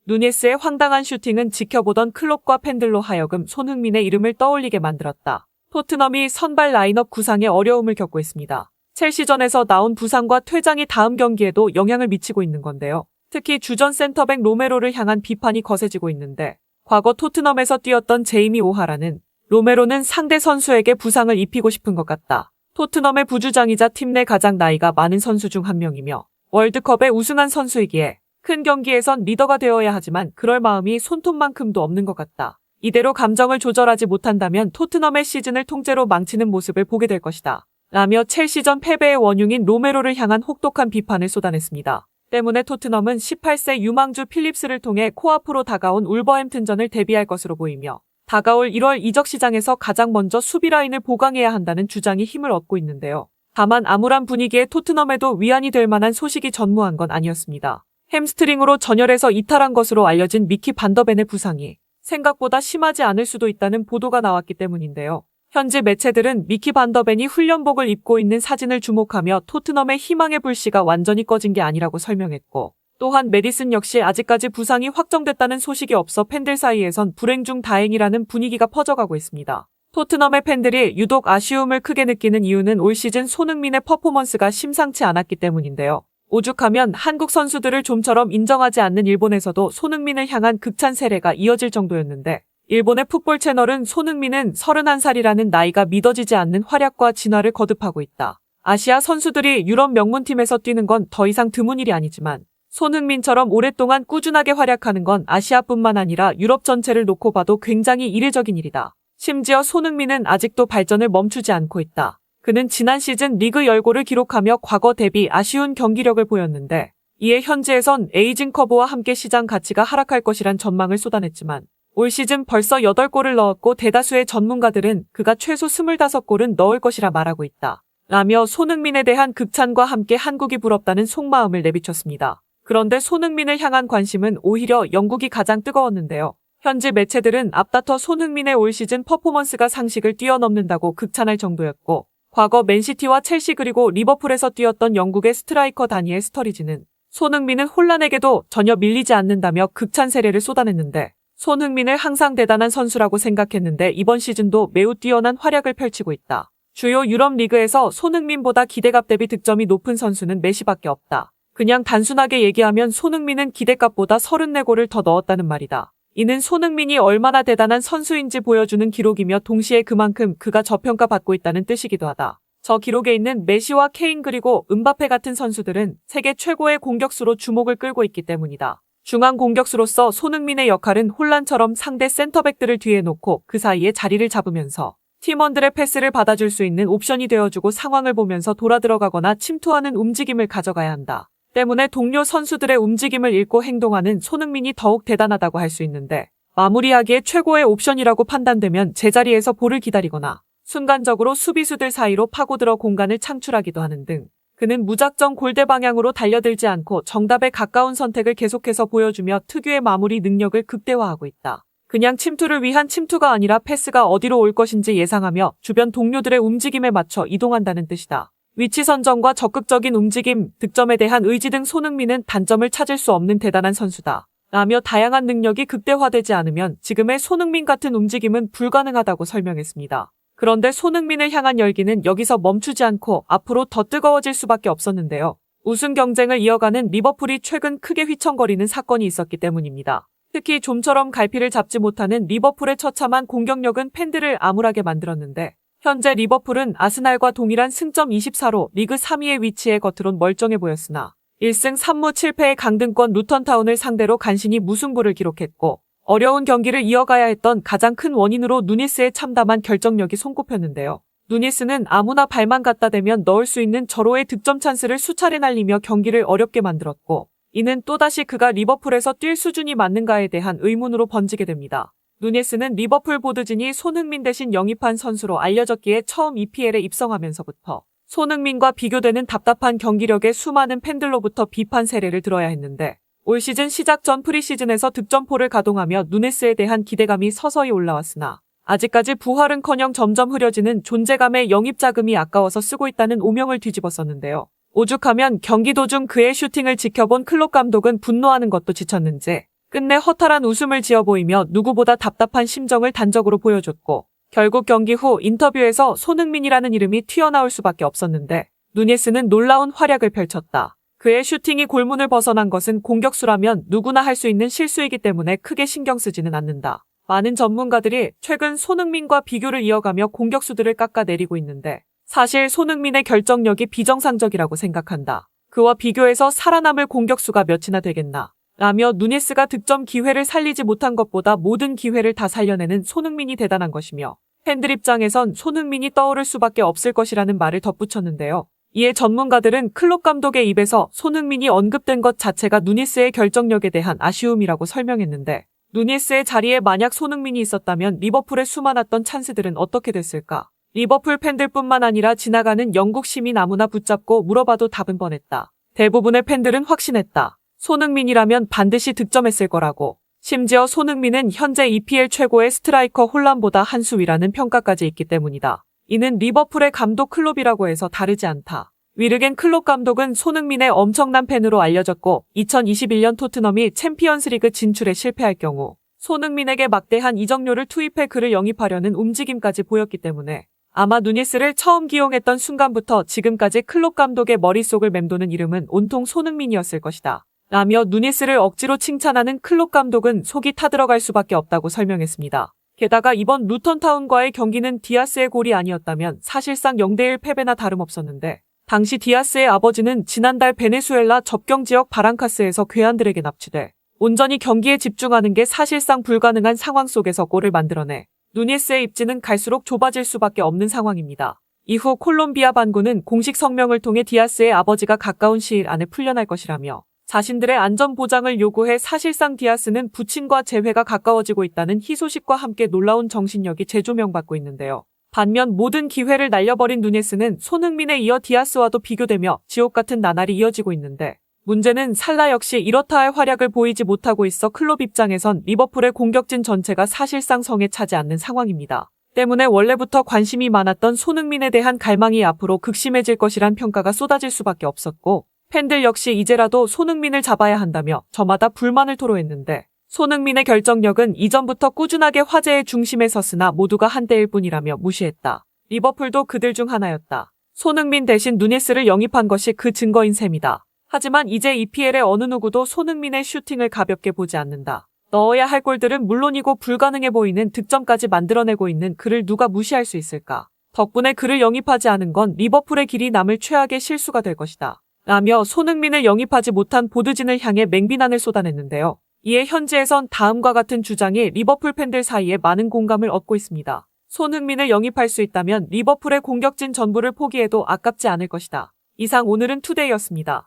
누니스의 황당한 슈팅은 지켜보던 클롭과 팬들로 하여금 손흥민의 이름을 떠올리게 만들었다. 토트넘이 선발 라인업 구상에 어려움을 겪고 있습니다. 첼시전에서 나온 부상과 퇴장이 다음 경기에도 영향을 미치고 있는 건데요. 특히 주전 센터백 로메로를 향한 비판이 거세지고 있는데 과거 토트넘에서 뛰었던 제이미 오하라는 로메로는 상대 선수에게 부상을 입히고 싶은 것 같다. 토트넘의 부주장이자 팀 내 가장 나이가 많은 선수 중 한 명이며 월드컵에 우승한 선수이기에 큰 경기에선 리더가 되어야 하지만 그럴 마음이 손톱만큼도 없는 것 같다. 이대로 감정을 조절하지 못한다면 토트넘의 시즌을 통째로 망치는 모습을 보게 될 것이다. 라며 첼시전 패배의 원흉인 로메로를 향한 혹독한 비판을 쏟아냈습니다. 때문에 토트넘은 18세 유망주 필립스를 통해 코앞으로 다가온 울버햄튼전을 대비할 것으로 보이며 다가올 1월 이적 시장에서 가장 먼저 수비 라인을 보강해야 한다는 주장이 힘을 얻고 있는데요. 다만 암울한 분위기에 토트넘에도 위안이 될 만한 소식이 전무한 건 아니었습니다. 햄스트링으로 전열에서 이탈한 것으로 알려진 미키 반더벤의 부상이 생각보다 심하지 않을 수도 있다는 보도가 나왔기 때문인데요. 현지 매체들은 미키 반더벤이 훈련복을 입고 있는 사진을 주목하며 토트넘의 희망의 불씨가 완전히 꺼진 게 아니라고 설명했고 또한 메디슨 역시 아직까지 부상이 확정됐다는 소식이 없어 팬들 사이에선 불행 중 다행이라는 분위기가 퍼져가고 있습니다. 토트넘의 팬들이 유독 아쉬움을 크게 느끼는 이유는 올 시즌 손흥민의 퍼포먼스가 심상치 않았기 때문인데요. 오죽하면 한국 선수들을 좀처럼 인정하지 않는 일본에서도 손흥민을 향한 극찬 세례가 이어질 정도였는데 일본의 풋볼 채널은 손흥민은 31살이라는 나이가 믿어지지 않는 활약과 진화를 거듭하고 있다. 아시아 선수들이 유럽 명문팀에서 뛰는 건 더 이상 드문 일이 아니지만 손흥민처럼 오랫동안 꾸준하게 활약하는 건 아시아뿐만 아니라 유럽 전체를 놓고 봐도 굉장히 이례적인 일이다. 심지어 손흥민은 아직도 발전을 멈추지 않고 있다. 그는 지난 시즌 리그 열골을 기록하며 과거 대비 아쉬운 경기력을 보였는데 이에 현지에선 에이징 커브와 함께 시장 가치가 하락할 것이란 전망을 쏟아냈지만 올 시즌 벌써 8골을 넣었고 대다수의 전문가들은 그가 최소 25골은 넣을 것이라 말하고 있다. 라며 손흥민에 대한 극찬과 함께 한국이 부럽다는 속마음을 내비쳤습니다. 그런데 손흥민을 향한 관심은 오히려 영국이 가장 뜨거웠는데요. 현지 매체들은 앞다퉈 손흥민의 올 시즌 퍼포먼스가 상식을 뛰어넘는다고 극찬할 정도였고 과거 맨시티와 첼시 그리고 리버풀에서 뛰었던 영국의 스트라이커 다니엘 스터리지는 손흥민은 혼란에게도 전혀 밀리지 않는다며 극찬 세례를 쏟아냈는데 손흥민을 항상 대단한 선수라고 생각했는데 이번 시즌도 매우 뛰어난 활약을 펼치고 있다. 주요 유럽 리그에서 손흥민보다 기대값 대비 득점이 높은 선수는 메시밖에 없다. 그냥 단순하게 얘기하면 손흥민은 기대값보다 34골을 더 넣었다는 말이다. 이는 손흥민이 얼마나 대단한 선수인지 보여주는 기록이며 동시에 그만큼 그가 저평가받고 있다는 뜻이기도 하다. 저 기록에 있는 메시와 케인 그리고 음바페 같은 선수들은 세계 최고의 공격수로 주목을 끌고 있기 때문이다. 중앙 공격수로서 손흥민의 역할은 혼란처럼 상대 센터백들을 뒤에 놓고 그 사이에 자리를 잡으면서 팀원들의 패스를 받아줄 수 있는 옵션이 되어주고 상황을 보면서 돌아들어가거나 침투하는 움직임을 가져가야 한다. 때문에 동료 선수들의 움직임을 읽고 행동하는 손흥민이 더욱 대단하다고 할 수 있는데 마무리하기에 최고의 옵션이라고 판단되면 제자리에서 볼을 기다리거나 순간적으로 수비수들 사이로 파고들어 공간을 창출하기도 하는 등 그는 무작정 골대 방향으로 달려들지 않고 정답에 가까운 선택을 계속해서 보여주며 특유의 마무리 능력을 극대화하고 있다. 그냥 침투를 위한 침투가 아니라 패스가 어디로 올 것인지 예상하며 주변 동료들의 움직임에 맞춰 이동한다는 뜻이다. 위치 선정과 적극적인 움직임, 득점에 대한 의지 등 손흥민은 단점을 찾을 수 없는 대단한 선수다. 라며 다양한 능력이 극대화되지 않으면 지금의 손흥민 같은 움직임은 불가능하다고 설명했습니다. 그런데 손흥민을 향한 열기는 여기서 멈추지 않고 앞으로 더 뜨거워질 수밖에 없었는데요. 우승 경쟁을 이어가는 리버풀이 최근 크게 휘청거리는 사건이 있었기 때문입니다. 특히 좀처럼 갈피를 잡지 못하는 리버풀의 처참한 공격력은 팬들을 암울하게 만들었는데 현재 리버풀은 아스날과 동일한 승점 24로 리그 3위의 위치에 겉으론 멀쩡해 보였으나 1승 3무 7패의 강등권 루턴타운을 상대로 간신히 무승부를 기록했고 어려운 경기를 이어가야 했던 가장 큰 원인으로 누니스의 참담한 결정력이 손꼽혔는데요. 누니스는 아무나 발만 갖다 대면 넣을 수 있는 절호의 득점 찬스를 수차례 날리며 경기를 어렵게 만들었고 이는 또다시 그가 리버풀에서 뛸 수준이 맞는가에 대한 의문으로 번지게 됩니다. 누니스는 리버풀 보드진이 손흥민 대신 영입한 선수로 알려졌기에 처음 EPL에 입성하면서부터 손흥민과 비교되는 답답한 경기력에 수많은 팬들로부터 비판 세례를 들어야 했는데 올 시즌 시작 전 프리시즌에서 득점포를 가동하며 누네스에 대한 기대감이 서서히 올라왔으나 아직까지 부활은커녕 점점 흐려지는 존재감의 영입 자금이 아까워서 쓰고 있다는 오명을 뒤집었었는데요. 오죽하면 경기 도중 그의 슈팅을 지켜본 클롭 감독은 분노하는 것도 지쳤는지 끝내 허탈한 웃음을 지어 보이며 누구보다 답답한 심정을 단적으로 보여줬고 결국 경기 후 인터뷰에서 손흥민이라는 이름이 튀어나올 수밖에 없었는데 누니에스는 놀라운 활약을 펼쳤다. 그의 슈팅이 골문을 벗어난 것은 공격수라면 누구나 할 수 있는 실수이기 때문에 크게 신경 쓰지는 않는다. 많은 전문가들이 최근 손흥민과 비교를 이어가며 공격수들을 깎아내리고 있는데 사실 손흥민의 결정력이 비정상적이라고 생각한다. 그와 비교해서 살아남을 공격수가 몇이나 되겠나. 라며 누니에스가 득점 기회를 살리지 못한 것보다 모든 기회를 다 살려내는 손흥민이 대단한 것이며 팬들 입장에선 손흥민이 떠오를 수밖에 없을 것이라는 말을 덧붙였는데요. 이에 전문가들은 클롭 감독의 입에서 손흥민이 언급된 것 자체가 누니에스의 결정력에 대한 아쉬움이라고 설명했는데 누니에스의 자리에 만약 손흥민이 있었다면 리버풀에 수많았던 찬스들은 어떻게 됐을까? 리버풀 팬들뿐만 아니라 지나가는 영국 시민 아무나 붙잡고 물어봐도 답은 뻔했다. 대부분의 팬들은 확신했다. 손흥민이라면 반드시 득점했을 거라고. 심지어 손흥민은 현재 EPL 최고의 스트라이커 홀란보다 한 수 위라는 평가까지 있기 때문이다. 이는 리버풀의 감독 클롭이라고 해서 다르지 않다. 위르겐 클롭 감독은 손흥민의 엄청난 팬으로 알려졌고 2021년 토트넘이 챔피언스리그 진출에 실패할 경우 손흥민에게 막대한 이적료를 투입해 그를 영입하려는 움직임까지 보였기 때문에 아마 누니에스를 처음 기용했던 순간부터 지금까지 클롭 감독의 머릿속을 맴도는 이름은 온통 손흥민이었을 것이다. 라며 누니에스를 억지로 칭찬하는 클롭 감독은 속이 타들어갈 수밖에 없다고 설명했습니다. 게다가 이번 루턴타운과의 경기는 디아스의 골이 아니었다면 사실상 0대1 패배나 다름없었는데 당시 디아스의 아버지는 지난달 베네수엘라 접경지역 바랑카스에서 괴한들에게 납치돼 온전히 경기에 집중하는 게 사실상 불가능한 상황 속에서 골을 만들어내 누니에스의 입지는 갈수록 좁아질 수밖에 없는 상황입니다. 이후 콜롬비아 반군은 공식 성명을 통해 디아스의 아버지가 가까운 시일 안에 풀려날 것이라며 자신들의 안전 보장을 요구해 사실상 디아스는 부친과 재회가 가까워지고 있다는 희소식과 함께 놀라운 정신력이 재조명받고 있는데요. 반면 모든 기회를 날려버린 누니에스는 손흥민에 이어 디아스와도 비교되며 지옥같은 나날이 이어지고 있는데 문제는 살라 역시 이렇다 할 활약을 보이지 못하고 있어 클롭 입장에선 리버풀의 공격진 전체가 사실상 성에 차지 않는 상황입니다. 때문에 원래부터 관심이 많았던 손흥민에 대한 갈망이 앞으로 극심해질 것이란 평가가 쏟아질 수밖에 없었고 팬들 역시 이제라도 손흥민을 잡아야 한다며 저마다 불만을 토로했는데 손흥민의 결정력은 이전부터 꾸준하게 화제의 중심에 섰으나 모두가 한때일 뿐이라며 무시했다. 리버풀도 그들 중 하나였다. 손흥민 대신 누니에스를 영입한 것이 그 증거인 셈이다. 하지만 이제 EPL의 어느 누구도 손흥민의 슈팅을 가볍게 보지 않는다. 넣어야 할 골들은 물론이고 불가능해 보이는 득점까지 만들어내고 있는 그를 누가 무시할 수 있을까? 덕분에 그를 영입하지 않은 건 리버풀의 길이 남을 최악의 실수가 될 것이다. 라며 손흥민을 영입하지 못한 보드진을 향해 맹비난을 쏟아냈는데요. 이에 현지에선 다음과 같은 주장이 리버풀 팬들 사이에 많은 공감을 얻고 있습니다. 손흥민을 영입할 수 있다면 리버풀의 공격진 전부를 포기해도 아깝지 않을 것이다. 이상 오늘은 투데이였습니다.